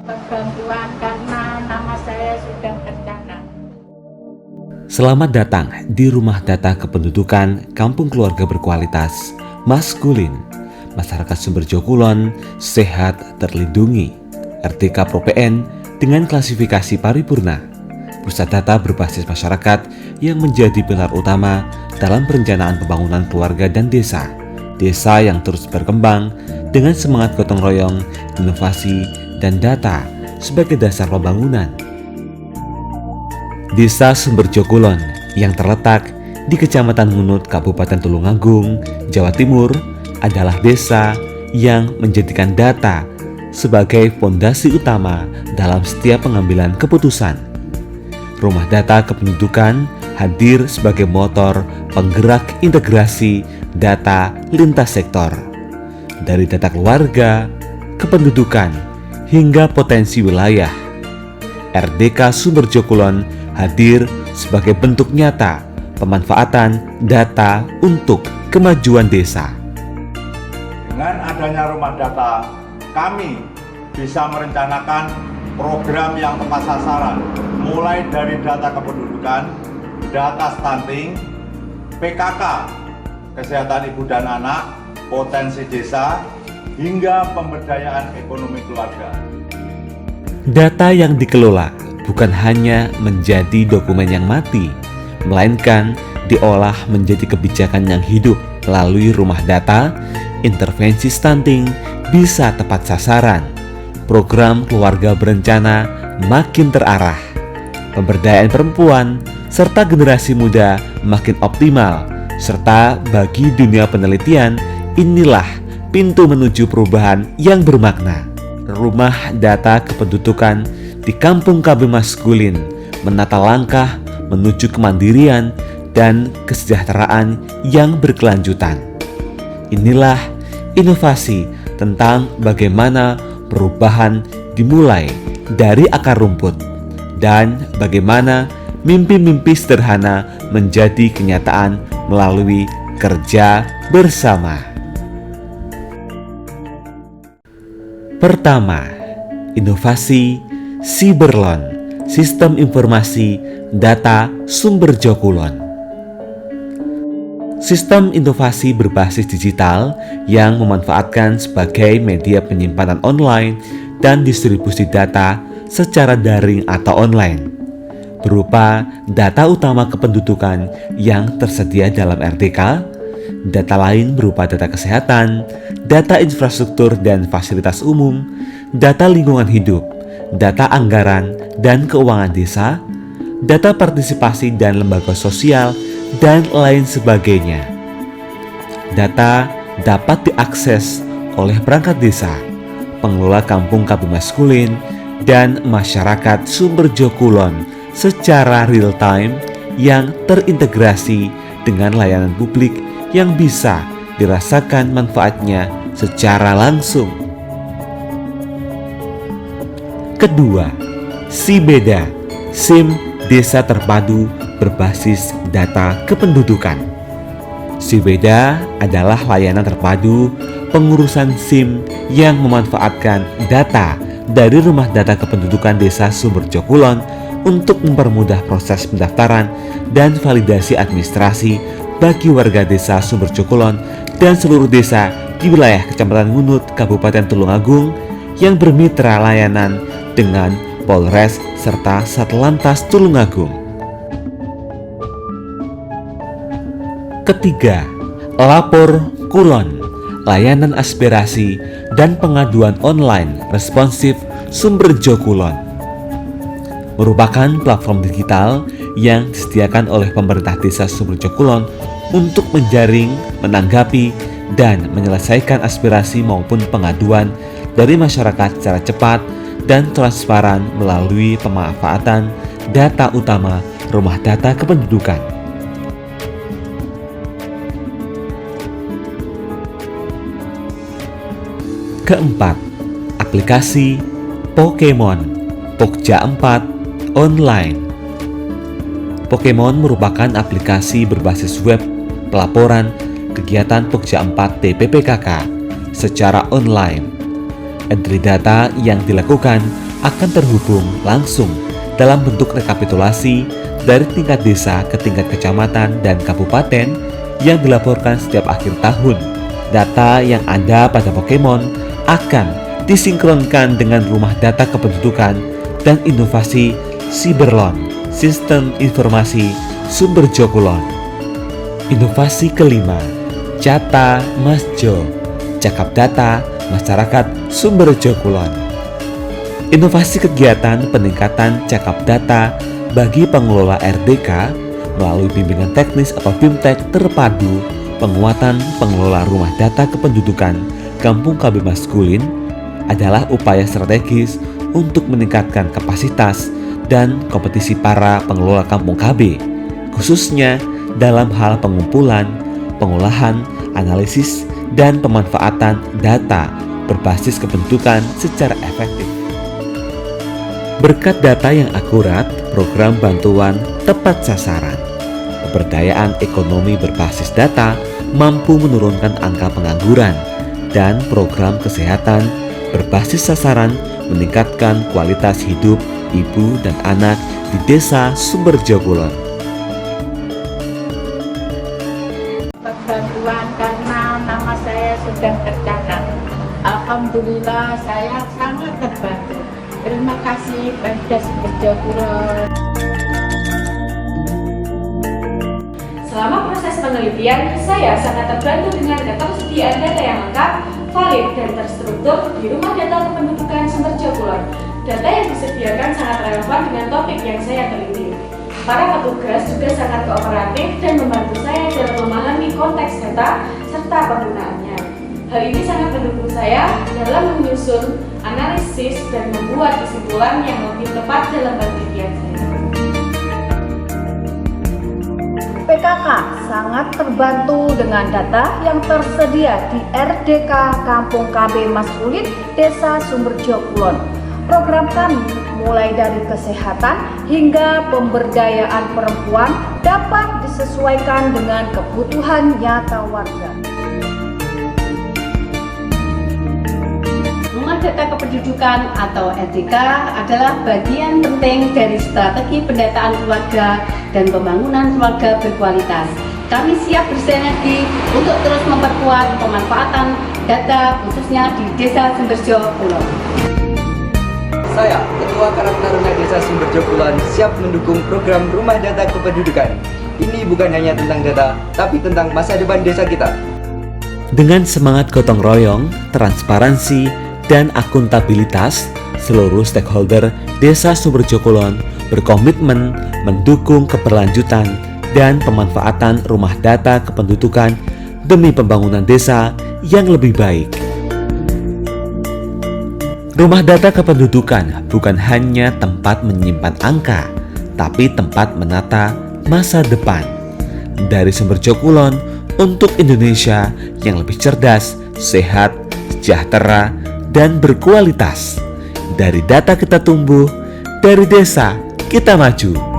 Bantuan karena nama saya sudah tercatat. Selamat datang di Rumah Data Kependudukan Kampung Keluarga Berkualitas Maskulin. Masyarakat Sumberjo Kulon sehat terlindungi. RTK ProPN dengan klasifikasi paripurna. Pusat data berbasis masyarakat yang menjadi pilar utama dalam perencanaan pembangunan keluarga dan desa. Desa yang terus berkembang dengan semangat gotong royong, inovasi, dan data sebagai dasar pembangunan. Desa Sumberjo Kulon yang terletak di Kecamatan Ngunut, Kabupaten Tulungagung, Jawa Timur adalah desa yang menjadikan data sebagai fondasi utama dalam setiap pengambilan keputusan. Rumah Data Kependudukan hadir sebagai motor penggerak integrasi data lintas sektor, dari data keluarga, kependudukan, hingga potensi wilayah. RDK Sumberjo Kulon hadir sebagai bentuk nyata pemanfaatan data untuk kemajuan desa. Dengan adanya rumah data, kami bisa merencanakan program yang tepat sasaran, mulai dari data kependudukan, data stunting, PKK, kesehatan ibu dan anak, potensi desa, hingga pemberdayaan ekonomi keluarga. Data yang dikelola bukan hanya menjadi dokumen yang mati, melainkan diolah menjadi kebijakan yang hidup. Melalui rumah data, intervensi stunting bisa tepat sasaran, program keluarga berencana makin terarah, pemberdayaan perempuan serta generasi muda makin optimal, serta bagi dunia penelitian, inilah pintu menuju perubahan yang bermakna. Rumah Data Kependudukan di Kampung KB Maskulin menata langkah menuju kemandirian dan kesejahteraan yang berkelanjutan. Inilah inovasi tentang bagaimana perubahan dimulai dari akar rumput dan bagaimana mimpi-mimpi sederhana menjadi kenyataan melalui kerja bersama. Pertama, inovasi Siberlon, Sistem Informasi Data Sumberjo Kulon. Sistem inovasi berbasis digital yang memanfaatkan sebagai media penyimpanan online dan distribusi data secara daring atau online, berupa data utama kependudukan yang tersedia dalam RDK, data lain berupa data kesehatan, data infrastruktur dan fasilitas umum, data lingkungan hidup, data anggaran dan keuangan desa, data partisipasi dan lembaga sosial, dan lain sebagainya. Data dapat diakses oleh perangkat desa, pengelola kampung KB Maskulin, dan masyarakat Sumberjo Kulon secara real time yang terintegrasi dengan layanan publik yang bisa dirasakan manfaatnya secara langsung. Kedua, SIBEDA, SIM Desa Terpadu Berbasis Data Kependudukan. SIBEDA adalah layanan terpadu pengurusan SIM yang memanfaatkan data dari Rumah Data Kependudukan Desa Sumberjo Kulon untuk mempermudah proses pendaftaran dan validasi administrasi bagi warga desa Sumberjo Kulon dan seluruh desa di wilayah Kecamatan Ngunut, Kabupaten Tulungagung yang bermitra layanan dengan Polres serta Satlantas Tulungagung. Ketiga, Lapor Kulon, layanan aspirasi dan pengaduan online responsif Sumberjo Kulon, merupakan platform digital yang disediakan oleh pemerintah desa Sumberjo Kulon untuk menjaring, menanggapi, dan menyelesaikan aspirasi maupun pengaduan dari masyarakat secara cepat dan transparan melalui pemanfaatan data utama Rumah Data Kependudukan. Keempat, aplikasi Pokemon Pokja 4 Online. Pokemon merupakan aplikasi berbasis web pelaporan kegiatan Pokja 4 TPPKK secara online. Entry data yang dilakukan akan terhubung langsung dalam bentuk rekapitulasi dari tingkat desa ke tingkat kecamatan dan kabupaten yang dilaporkan setiap akhir tahun. Data yang ada pada Pokemon akan disinkronkan dengan rumah data kependudukan dan inovasi Cyberlon, Sistem Informasi Sumber Jokulon. Inovasi kelima, Cata Masjo, Cakap Data Masyarakat Sumber Jokulon. Inovasi kegiatan peningkatan cakap data bagi pengelola RDK melalui bimbingan teknis atau BIMTEK terpadu penguatan pengelola rumah data kependudukan Kampung KB Maskulin adalah upaya strategis untuk meningkatkan kapasitas dan kompetisi para pengelola Kampung KB, khususnya dalam hal pengumpulan, pengolahan, analisis, dan pemanfaatan data berbasis kependudukan secara efektif. Berkat data yang akurat, program bantuan tepat sasaran, pemberdayaan ekonomi berbasis data mampu menurunkan angka pengangguran, dan program kesehatan berbasis sasaran meningkatkan kualitas hidup ibu dan anak di Desa Sumber Jokulon. Bantuan karena nama saya sudah tercatat. Alhamdulillah saya sangat terbantu. Terima kasih Pemda Sumber Jokulon. Selama proses penelitian, saya sangat terbantu dengan ketersediaan data yang lengkap, valid, dan terstruktur di Rumah Data Kependudukan Sumber Jokulon. Data yang disediakan sangat relevan dengan topik yang saya teliti. Para petugas juga sangat kooperatif dan membantu saya dalam memahami konteks data serta penggunaannya. Hal ini sangat mendukung saya dalam menyusun analisis dan membuat kesimpulan yang lebih tepat dalam penelitian saya. PKK sangat terbantu dengan data yang tersedia di RDK Kampung KB Maskulin Desa Sumber Jokulon. Program kami mulai dari kesehatan hingga pemberdayaan perempuan dapat disesuaikan dengan kebutuhan nyata warga. Rumah Data Kependudukan atau RDK adalah bagian penting dari strategi pendataan keluarga dan pembangunan keluarga berkualitas. Kami siap bersinergi untuk terus memperkuat pemanfaatan data khususnya di Desa Sumber Jokulon. Saya, Ketua Karang Taruna Desa Sumber Jokulon, siap mendukung program Rumah Data Kependudukan. Ini bukan hanya tentang data, tapi tentang masa depan desa kita. Dengan semangat gotong royong, transparansi, dan akuntabilitas, seluruh stakeholder Desa Sumber Jokulon berkomitmen mendukung keberlanjutan dan pemanfaatan rumah data kependudukan demi pembangunan desa yang lebih baik. Rumah data kependudukan bukan hanya tempat menyimpan angka, tapi tempat menata masa depan. Dari Sumber Jokulon untuk Indonesia yang lebih cerdas, sehat, sejahtera, dan berkualitas. Dari data kita tumbuh, dari desa kita maju.